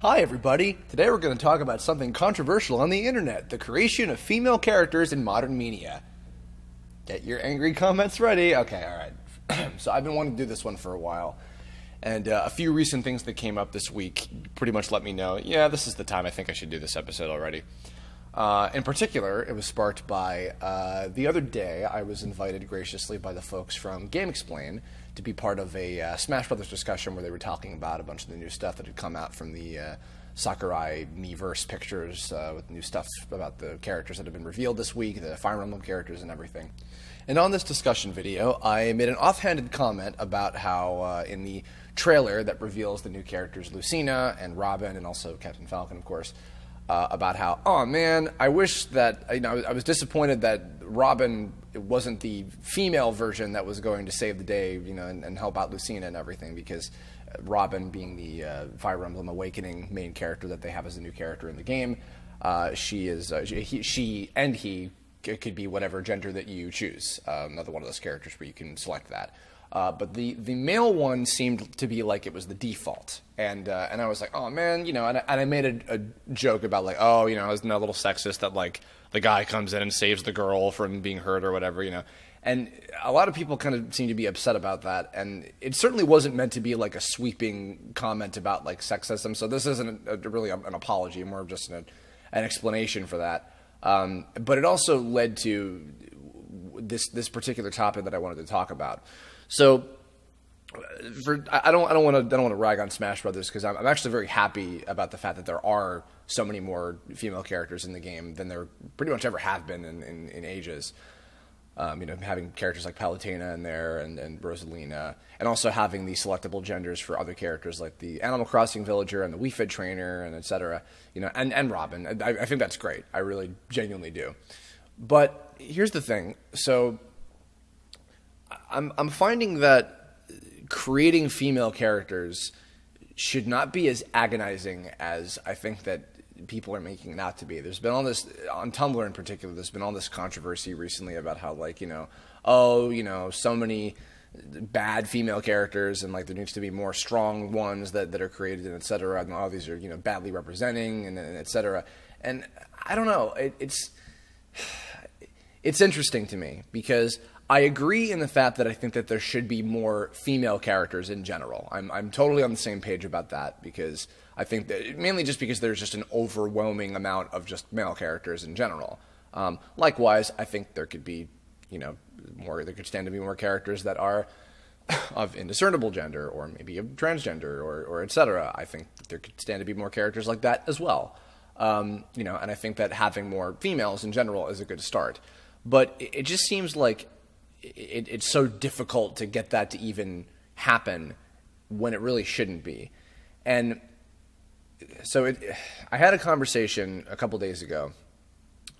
Hi everybody! Today we're going to talk about something controversial on the internet, the creation of female characters in modern media. Get your angry comments ready. Okay, alright. So I've been wanting to do this one for a while, and a few recent things that came up this week pretty much let me know, yeah, this is the time I think I should do this episode already. In particular, it was sparked by, the other day, I was invited graciously by the folks from GameXplain to be part of a Smash Brothers discussion where they were talking about a bunch of the new stuff that had come out from the Sakurai Miiverse pictures with new stuff about the characters that have been revealed this week, the Fire Emblem characters and everything. And on this discussion video, I made an offhanded comment about how in the trailer that reveals the new characters Lucina and Robin and also Captain Falcon, of course, about how, oh man, I wish that, I was disappointed that Robin wasn't the female version that was going to save the day, and help out Lucina and everything, because Robin being the Fire Emblem Awakening main character that they have as a new character in the game, she and he could be whatever gender that you choose, another one of those characters where you can select that. But the male one seemed to be like it was the default, and I was like, oh man, and I made a joke about like, oh, isn't that a little sexist that like the guy comes in and saves the girl from being hurt or whatever, and a lot of people kind of seem to be upset about that, and it certainly wasn't meant to be like a sweeping comment about like sexism. So this isn't really an apology, more of just an explanation for that. But it also led to this particular topic that I wanted to talk about. So, I don't want to rag on Smash Brothers because I'm actually very happy about the fact that there are so many more female characters in the game than there pretty much ever have been in ages. Having characters like Palutena in there and Rosalina, and also having the selectable genders for other characters like the Animal Crossing villager and the Wii Fit trainer and etc. And Robin. I think that's great. I really genuinely do. But here's the thing. So I'm finding that creating female characters should not be as agonizing as I think that people are making it out to be. There's been all this, on Tumblr in particular, there's been all this controversy recently about how, like, so many bad female characters, and, like, there needs to be more strong ones that are created, and et cetera, and all these are, badly representing, and et cetera. And I don't know, it's interesting to me, because I agree in the fact that I think that there should be more female characters in general. I'm totally on the same page about that, because I think that mainly just because there's just an overwhelming amount of just male characters in general. Likewise, I think there could be, there could stand to be more characters that are of indiscernible gender, or maybe of transgender, or et cetera. I think that there could stand to be more characters like that as well. And I think that having more females in general is a good start. But it just seems like it's so difficult to get that to even happen when it really shouldn't be. And so I had a conversation a couple days ago,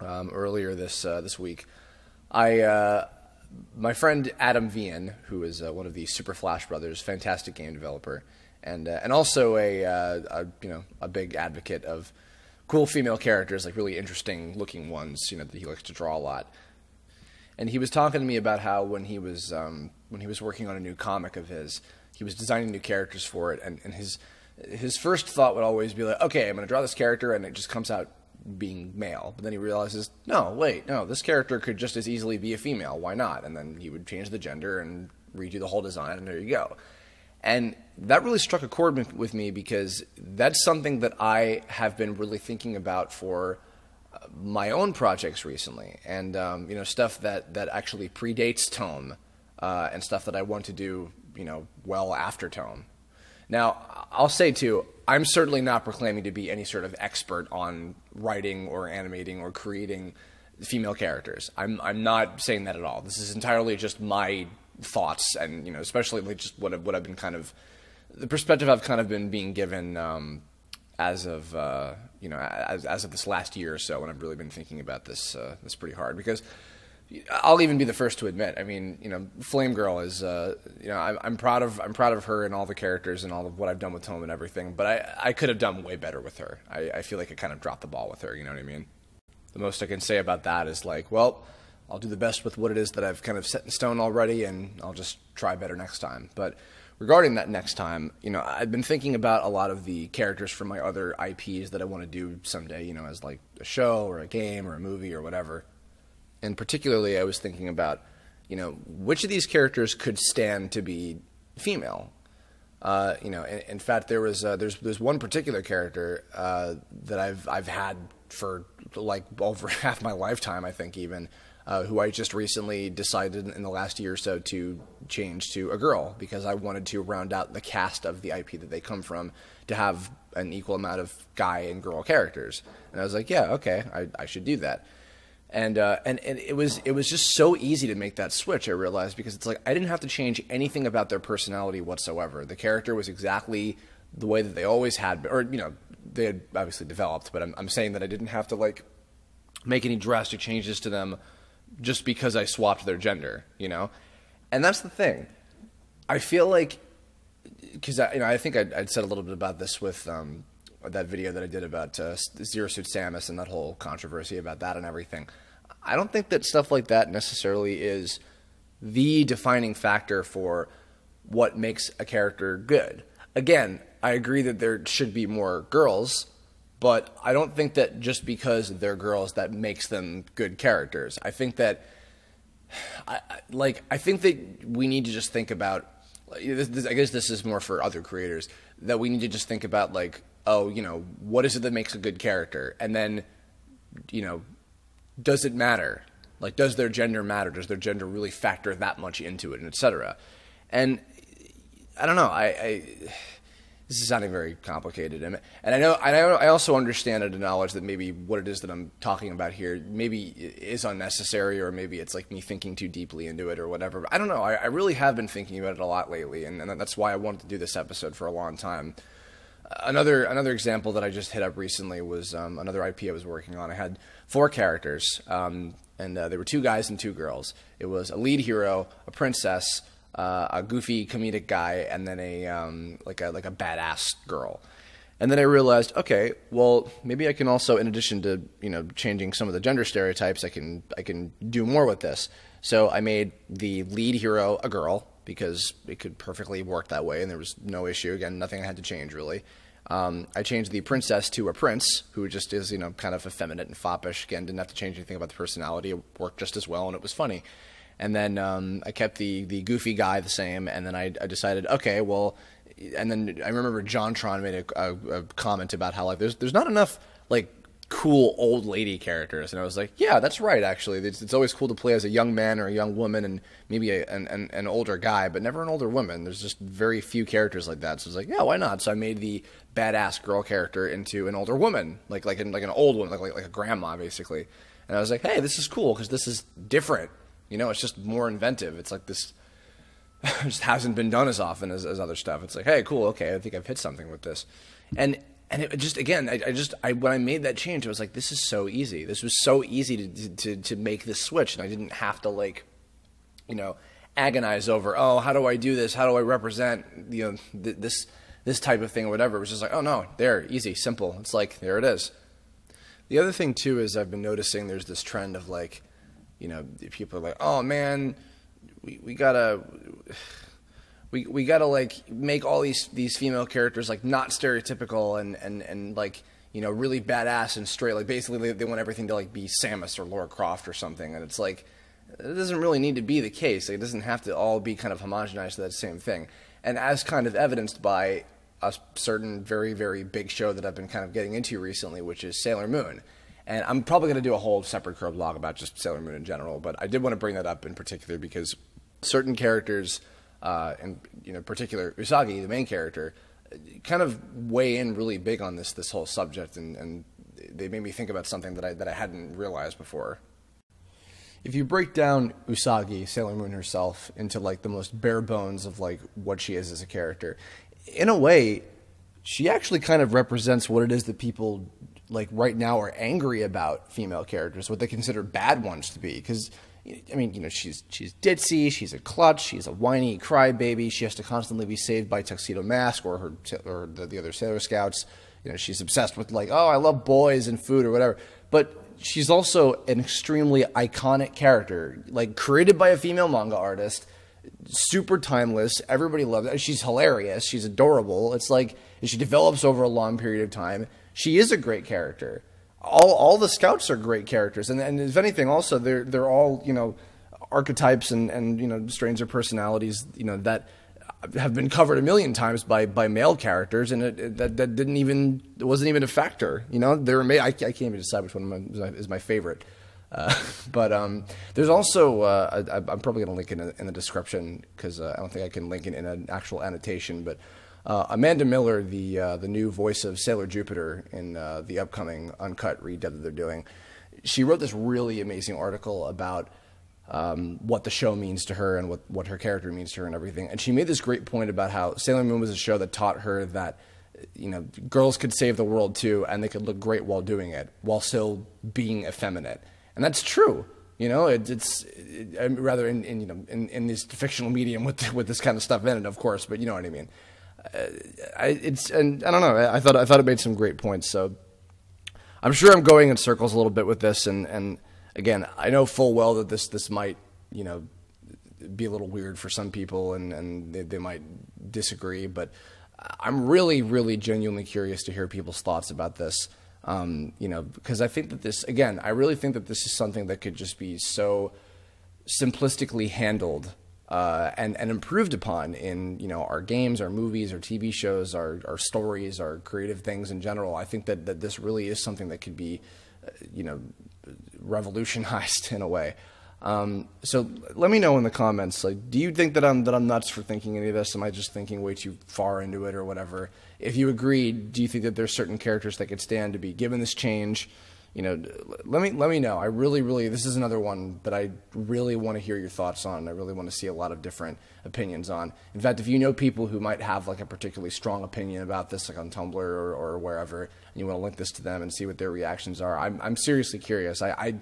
earlier this week. My friend Adam Vian, who is one of the Super Flash Brothers, fantastic game developer, and also a big advocate of cool female characters, like really interesting looking ones, that he likes to draw a lot. And he was talking to me about how when he was working on a new comic of his, he was designing new characters for it, and his first thought would always be like, okay, I'm going to draw this character, and it just comes out being male. But then he realizes, no, this character could just as easily be a female. Why not? And then he would change the gender and redo the whole design, and there you go. And that really struck a chord with me, because that's something that I have been really thinking about for my own projects recently, and stuff that actually predates Tome, and stuff that I want to do well after Tome. Now, I'll say too, I'm certainly not proclaiming to be any sort of expert on writing or animating or creating female characters. I'm not saying that at all. This is entirely just my thoughts, and especially like just what I've been kind of, the perspective I've kind of been being given as of as of this last year or so, when I've really been thinking about this pretty hard, because I'll even be the first to admit, Flame Girl is, I'm proud of her and all the characters and all of what I've done with Tome and everything, but I could have done way better with her. I feel like I kind of dropped the ball with her, you know what I mean? The most I can say about that is like, well, I'll do the best with what it is that I've kind of set in stone already, and I'll just try better next time. But regarding that next time, I've been thinking about a lot of the characters from my other IPs that I want to do someday, as like a show or a game or a movie or whatever. And particularly, I was thinking about, which of these characters could stand to be female. In fact, there's one particular character that I've had for like over half my lifetime, I think, even, who I just recently decided in the last year or so to change to a girl, because I wanted to round out the cast of the IP that they come from to have an equal amount of guy and girl characters. And I was like, yeah, okay, I should do that. And it was just so easy to make that switch, I realized, because it's like I didn't have to change anything about their personality whatsoever. The character was exactly the way that they always had been, or they had obviously developed, but I'm saying that I didn't have to like make any drastic changes to them just because I swapped their gender, And that's the thing. I feel like, because I think I'd said a little bit about this with that video that I did about Zero Suit Samus and that whole controversy about that and everything. I don't think that stuff like that necessarily is the defining factor for what makes a character good. Again, I agree that there should be more girls, but I don't think that just because they're girls that makes them good characters. I think that I think that we need to just think about, I guess this is more for other creators, that we need to just think about like, oh, what is it that makes a good character? And then, does it matter? Like, does their gender matter? Does their gender really factor that much into it, and et cetera? And I don't know. This is sounding very complicated, and I also understand and acknowledge that maybe what it is that I'm talking about here maybe is unnecessary, or maybe it's like me thinking too deeply into it or whatever. But I don't know. I really have been thinking about it a lot lately, and that's why I wanted to do this episode for a long time. Another example that I just hit up recently was another IP I was working on. I had 4 characters, and they were 2 guys and 2 girls. It was a lead hero, a princess, a goofy comedic guy, and then a badass girl. And then I realized, okay, well, maybe I can also, in addition to changing some of the gender stereotypes, I can do more with this. So I made the lead hero a girl, because it could perfectly work that way, and there was no issue. Again, nothing I had to change, really. I changed the princess to a prince, who just is, kind of effeminate and foppish. Again, didn't have to change anything about the personality. It worked just as well, and it was funny. And then I kept the goofy guy the same, and then I decided, okay, well, and then I remember JonTron made a comment about how, like, there's not enough, like, cool old lady characters, and I was like, yeah, that's right, actually. It's always cool to play as a young man or a young woman, and maybe an older guy, but never an older woman. There's just very few characters like that, so I was like, yeah, why not? So I made the badass girl character into an older woman, like an old one, like a grandma, basically. And I was like, hey, this is cool, because this is different. It's just more inventive. It's like this just hasn't been done as often as other stuff. It's like, hey, cool, okay, I think I've hit something with this. And it just, again, when I made that change, I was like, this is so easy. This was so easy to make this switch, and I didn't have to, like, agonize over, oh, how do I do this? How do I represent, this type of thing or whatever. It was just like, oh, no, there, easy, simple. It's like, there it is. The other thing, too, is I've been noticing there's this trend of, like, people are like, oh, man, we gotta like make all these female characters like not stereotypical and like really badass and straight. Like basically they want everything to like be Samus or Lara Croft or something, and it's like it doesn't really need to be the case. Like, it doesn't have to all be kind of homogenized to that same thing. And as kind of evidenced by a certain very, very big show that I've been kind of getting into recently, which is Sailor Moon. And I'm probably going to do a whole separate Kirblog about just Sailor Moon in general, but I did want to bring that up in particular because certain characters, in particular Usagi, the main character, kind of weigh in really big on this whole subject, and they made me think about something that I hadn't realized before. If you break down Usagi, Sailor Moon herself, into like the most bare bones of like what she is as a character, in a way, she actually kind of represents what it is that people like right now are angry about female characters, what they consider bad ones to be. Because I mean, she's ditzy, she's a klutz, she's a whiny crybaby. She has to constantly be saved by Tuxedo Mask or the other Sailor Scouts. She's obsessed with like, oh, I love boys and food or whatever. But she's also an extremely iconic character, like created by a female manga artist, super timeless. Everybody loves it. She's hilarious. She's adorable. It's like she develops over a long period of time. She is a great character. All the scouts are great characters, and if anything, also they're all, you know, archetypes and you know, strains of personalities, you know, that have been covered a million times by male characters, and it wasn't even a factor. You know, I can't even decide which one is my favorite. But there's also I'm probably going to link it in the description, because I don't think I can link it in an actual annotation. But Amanda Miller, the new voice of Sailor Jupiter in the upcoming uncut redub that they're doing, she wrote this really amazing article about what the show means to her and what her character means to her and everything. And she made this great point about how Sailor Moon was a show that taught her that, you know, girls could save the world too, and they could look great while doing it, while still being effeminate. And that's true. You know, rather in this fictional medium with this kind of stuff in it, of course. But you know what I mean. And I don't know. I thought it made some great points. So I'm sure I'm going in circles a little bit with this. And again, I know full well that this might, you know, be a little weird for some people, and they might disagree. But I'm really, really genuinely curious to hear people's thoughts about this. You know, because I think that I really think that this is something that could just be so simplistically handled and improved upon in, you know, our games, our movies, our TV shows, our stories, our creative things in general. I think that this really is something that could be, you know, revolutionized in a way. So let me know in the comments, like, do you think that I'm nuts for thinking any of this? Am I just thinking way too far into it or whatever? If you agree, do you think that there's certain characters that could stand to be given this change? You know, let me know. I really, this is another one that I really want to hear your thoughts on. I really want to see a lot of different opinions on. In fact, if you know people who might have like a particularly strong opinion about this, like on Tumblr or wherever, and you want to link this to them and see what their reactions are, I'm seriously curious. I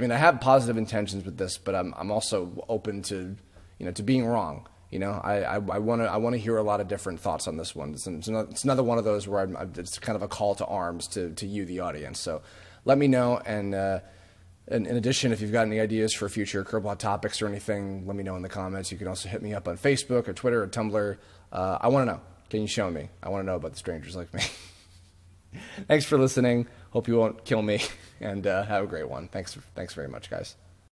mean, I have positive intentions with this, but I'm also open to, you know, to being wrong. You know, I want to hear a lot of different thoughts on this one. It's another one of those where it's kind of a call to arms to you, the audience. So let me know, and in addition, if you've got any ideas for future Kirblog topics or anything, let me know in the comments. You can also hit me up on Facebook or Twitter or Tumblr. I want to know. Can you show me? I want to know about the strangers like me. Thanks for listening. Hope you won't kill me, and have a great one. Thanks very much, guys.